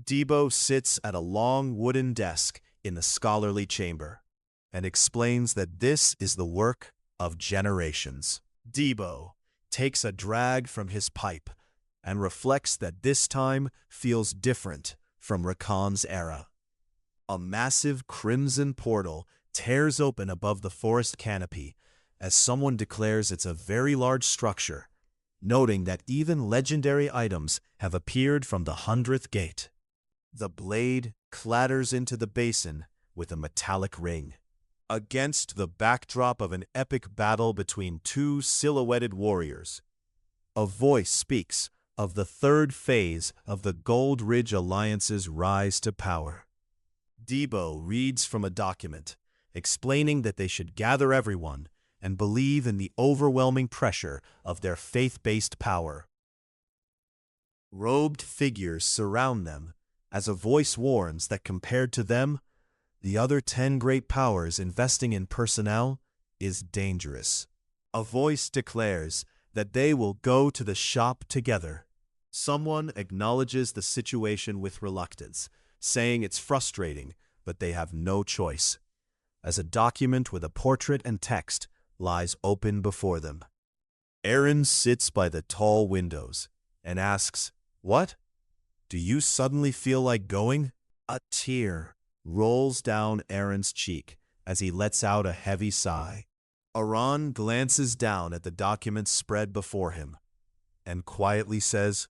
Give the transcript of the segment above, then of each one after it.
Debo sits at a long wooden desk in the scholarly chamber and explains that this is the work of generations. Debo takes a drag from his pipe and reflects that this time feels different from Rakan's era. A massive crimson portal tears open above the forest canopy as someone declares it's a very large structure, noting that even legendary items have appeared from the 100th gate. The blade clatters into the basin with a metallic ring. Against the backdrop of an epic battle between two silhouetted warriors, a voice speaks of the third phase of the Gold Ridge Alliance's rise to power. Debo reads from a document explaining that they should gather everyone and believe in the overwhelming pressure of their faith-based power. Robed figures surround them as a voice warns that compared to them, the other 10 great powers investing in personnel is dangerous. A voice declares that they will go to the shop together. Someone acknowledges the situation with reluctance, saying it's frustrating, but they have no choice, as a document with a portrait and text lies open before them. Aaron sits by the tall windows and asks, "What? Do you suddenly feel like going?" A tear rolls down Aaron's cheek as he lets out a heavy sigh. Aran glances down at the documents spread before him and quietly says,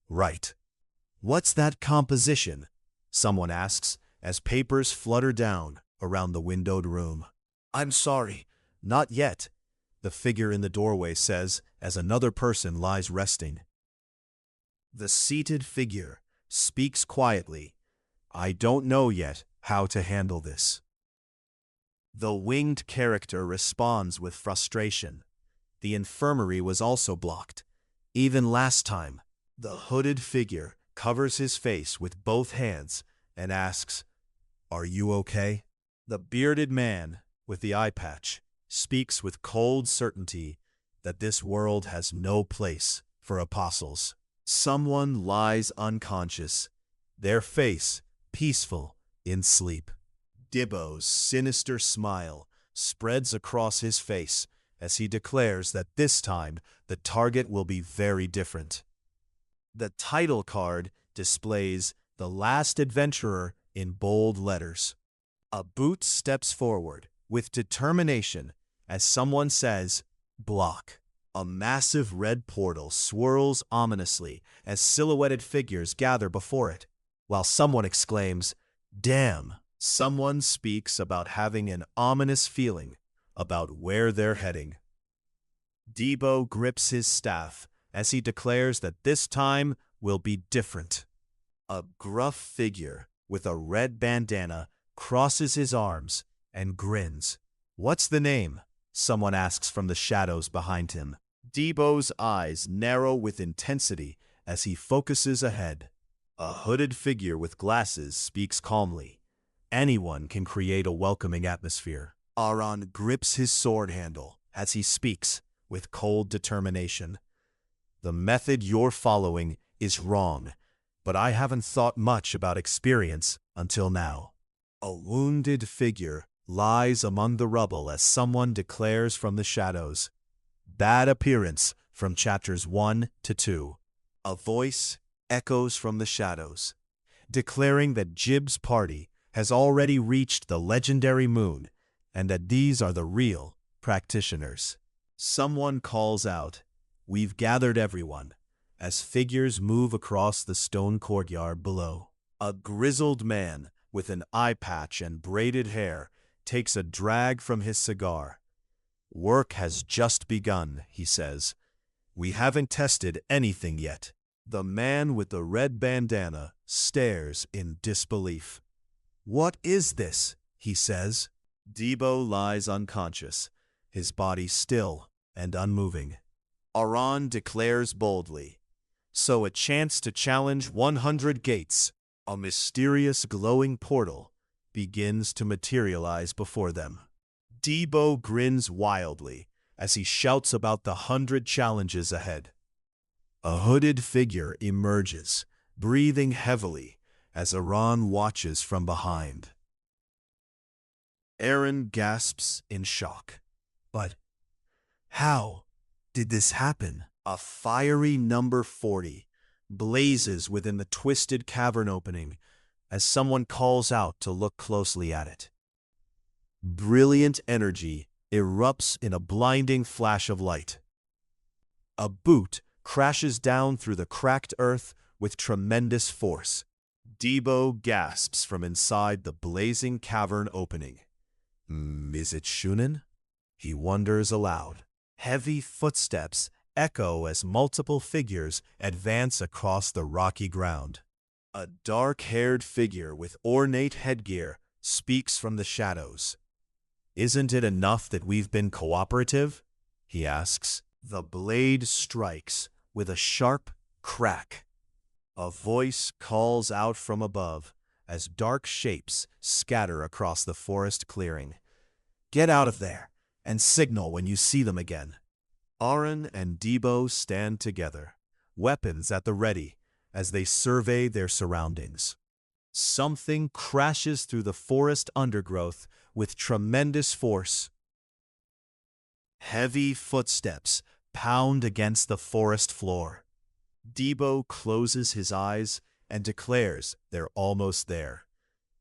"Right." "What's that composition?" someone asks as papers flutter down around the windowed room. "I'm sorry, not yet," the figure in the doorway says as another person lies resting. The seated figure speaks quietly, "I don't know yet how to handle this." The winged character responds with frustration. The infirmary was also blocked. Even last time, the hooded figure covers his face with both hands and asks, "Are you okay?" The bearded man with the eye patch speaks with cold certainty that this world has no place for apostles. Someone lies unconscious, their face peaceful in sleep. Dibbo's sinister smile spreads across his face as he declares that this time the target will be very different. The title card displays "The Last Adventurer" in bold letters. A boot steps forward with determination as someone says, "Block." A massive red portal swirls ominously as silhouetted figures gather before it, while someone exclaims, "Damn." Someone speaks about having an ominous feeling about where they're heading. Debo grips his staff as he declares that this time will be different. A gruff figure with a red bandana crosses his arms and grins. "What's the name?" someone asks from the shadows behind him. Debo's eyes narrow with intensity as he focuses ahead. A hooded figure with glasses speaks calmly. Anyone can create a welcoming atmosphere. Aran grips his sword handle as he speaks with cold determination. "The method you're following is wrong, but I haven't thought much about experience until now." A wounded figure lies among the rubble as someone declares from the shadows, "Bad appearance from chapters 1 to 2. A voice echoes from the shadows, declaring that Jib's party has already reached the legendary moon and that these are the real practitioners. Someone calls out, "We've gathered everyone," as figures move across the stone courtyard below. A grizzled man with an eye patch and braided hair takes a drag from his cigar. "Work has just begun," he says. "We haven't tested anything yet." The man with the red bandana stares in disbelief. "What is this?" he says. Debo lies unconscious, his body still and unmoving. Aran declares boldly, "So a chance to challenge 100 gates." A mysterious glowing portal begins to materialize before them. Debo grins wildly as he shouts about the 100 challenges ahead. A hooded figure emerges, breathing heavily, as Aaron watches from behind. Aaron gasps in shock. But how did this happen? A fiery number 40 blazes within the twisted cavern opening as someone calls out to look closely at it. Brilliant energy erupts in a blinding flash of light. A boot crashes down through the cracked earth with tremendous force. Debo gasps from inside the blazing cavern opening. Is it Shunin? He wonders aloud. Heavy footsteps echo as multiple figures advance across the rocky ground. A dark-haired figure with ornate headgear speaks from the shadows. Isn't it enough that we've been cooperative? He asks. The blade strikes with a sharp crack. A voice calls out from above as dark shapes scatter across the forest clearing. Get out of there and signal when you see them again. Aaron and Debo stand together, weapons at the ready, as they survey their surroundings. Something crashes through the forest undergrowth with tremendous force. Heavy footsteps pound against the forest floor. Debo closes his eyes and declares they're almost there,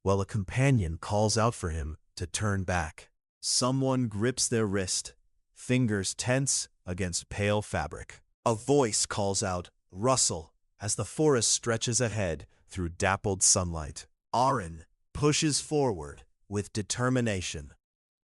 while a companion calls out for him to turn back. Someone grips their wrist, fingers tense against pale fabric. A voice calls out, "Rustle," as the forest stretches ahead through dappled sunlight. Aaron pushes forward with determination.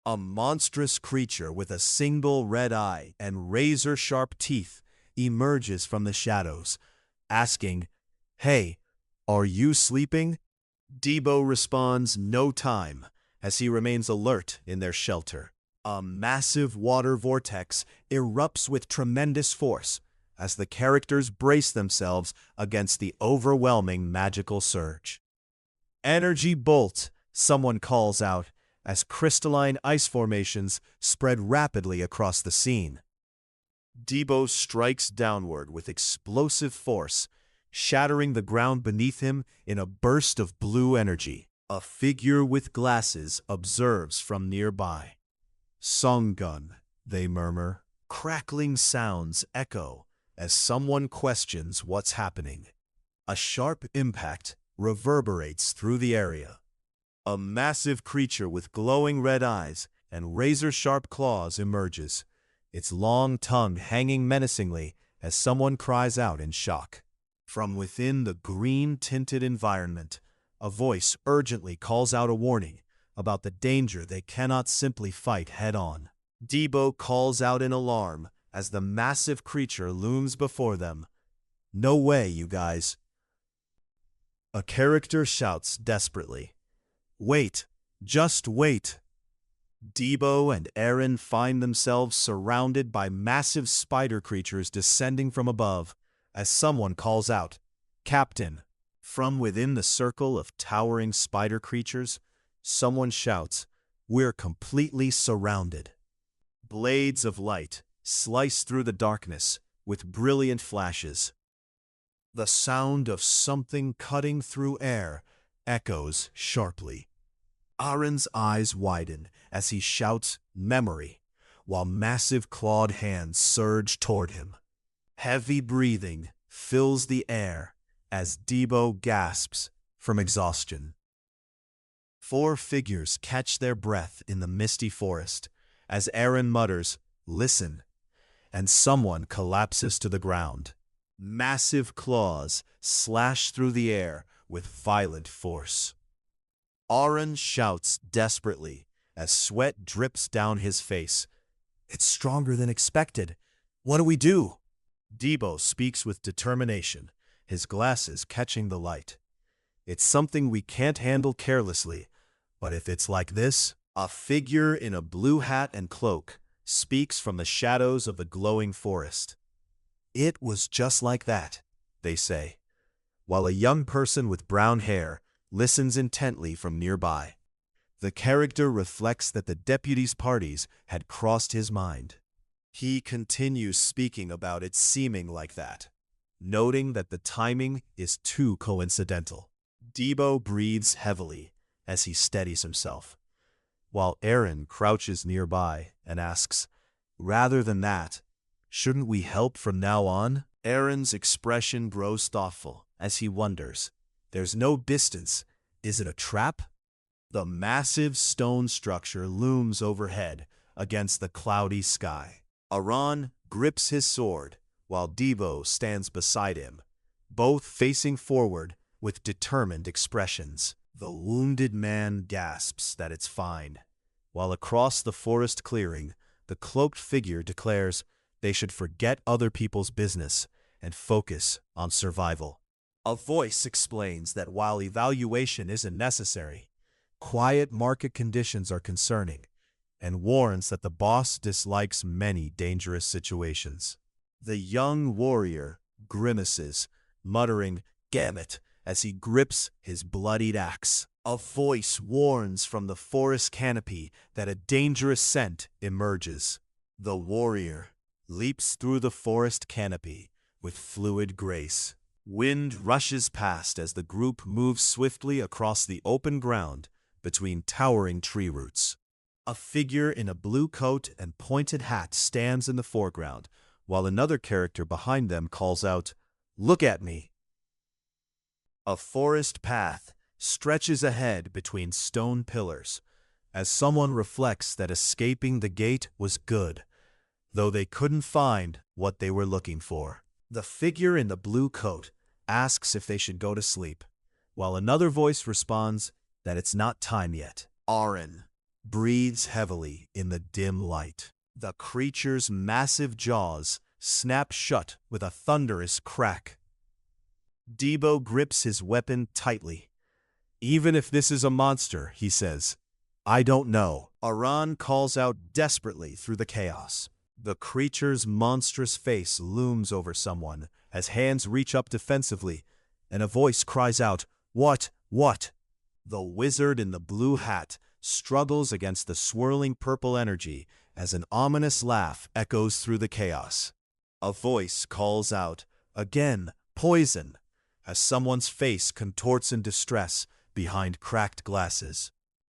A monstrous creature with a single red eye and razor-sharp teeth emerges from the shadows, asking, "Hey, are you sleeping?" Debo responds, "No time," as he remains alert in their shelter. A massive water vortex erupts with tremendous force as the characters brace themselves against the overwhelming magical surge. "Energy bolt," someone calls out as crystalline ice formations spread rapidly across the scene. Debo strikes downward with explosive force, shattering the ground beneath him in a burst of blue energy. A figure with glasses observes from nearby. "Songgun," they murmur. Crackling sounds echo as someone questions what's happening. A sharp impact reverberates through the area. A massive creature with glowing red eyes and razor-sharp claws emerges, its long tongue hanging menacingly as someone cries out in shock. From within the green-tinted environment, a voice urgently calls out a warning about the danger they cannot simply fight head-on. Debo calls out in alarm as the massive creature looms before them. "No way, you guys." A character shouts desperately, "Wait, just wait." Debo and Aaron find themselves surrounded by massive spider creatures descending from above as someone calls out, "Captain." From within the circle of towering spider creatures, someone shouts, "We're completely surrounded." Blades of light slice through the darkness with brilliant flashes. The sound of something cutting through air echoes sharply. Aaron's eyes widen as he shouts, "Memory," while massive clawed hands surge toward him. Heavy breathing fills the air as Debo gasps from exhaustion. 4 figures catch their breath in the misty forest as Aaron mutters, "Listen," and someone collapses to the ground. Massive claws slash through the air with violent force. Aaron shouts desperately as sweat drips down his face. "It's stronger than expected. What do we do?" Debo speaks with determination, his glasses catching the light. "It's something we can't handle carelessly, but if it's like this..." A figure in a blue hat and cloak speaks from the shadows of the glowing forest. "It was just like that," they say, while a young person with brown hair listens intently from nearby. The character reflects that the deputy's parties had crossed his mind. He continues speaking about it seeming like that, noting that the timing is too coincidental. Debo breathes heavily as he steadies himself, while Aaron crouches nearby and asks, "Rather than that, shouldn't we help from now on?" Aaron's expression grows thoughtful as he wonders, "There's no distance. Is it a trap?" The massive stone structure looms overhead against the cloudy sky. Aaron grips his sword, while Debo stands beside him, both facing forward with determined expressions. The wounded man gasps that it's fine, while across the forest clearing, the cloaked figure declares they should forget other people's business and focus on survival. A voice explains that while evaluation isn't necessary, quiet market conditions are concerning, and warns that the boss dislikes many dangerous situations. The young warrior grimaces, muttering, "Gamut," as he grips his bloodied axe. A voice warns from the forest canopy that a dangerous scent emerges. The warrior leaps through the forest canopy with fluid grace. Wind rushes past as the group moves swiftly across the open ground between towering tree roots. A figure in a blue coat and pointed hat stands in the foreground, while another character behind them calls out, "Look at me!" A forest path stretches ahead between stone pillars, as someone reflects that escaping the gate was good, though they couldn't find what they were looking for. The figure in the blue coat asks if they should go to sleep, while another voice responds that it's not time yet. Aaron breathes heavily in the dim light. The creature's massive jaws snap shut with a thunderous crack. Debo grips his weapon tightly. "Even if this is a monster," he says, "I don't know." Aaron calls out desperately through the chaos. The creature's monstrous face looms over someone as hands reach up defensively, and a voice cries out, "What? What?" The wizard in the blue hat struggles against the swirling purple energy as an ominous laugh echoes through the chaos. A voice calls out, "Again, poison," as someone's face contorts in distress behind cracked glasses.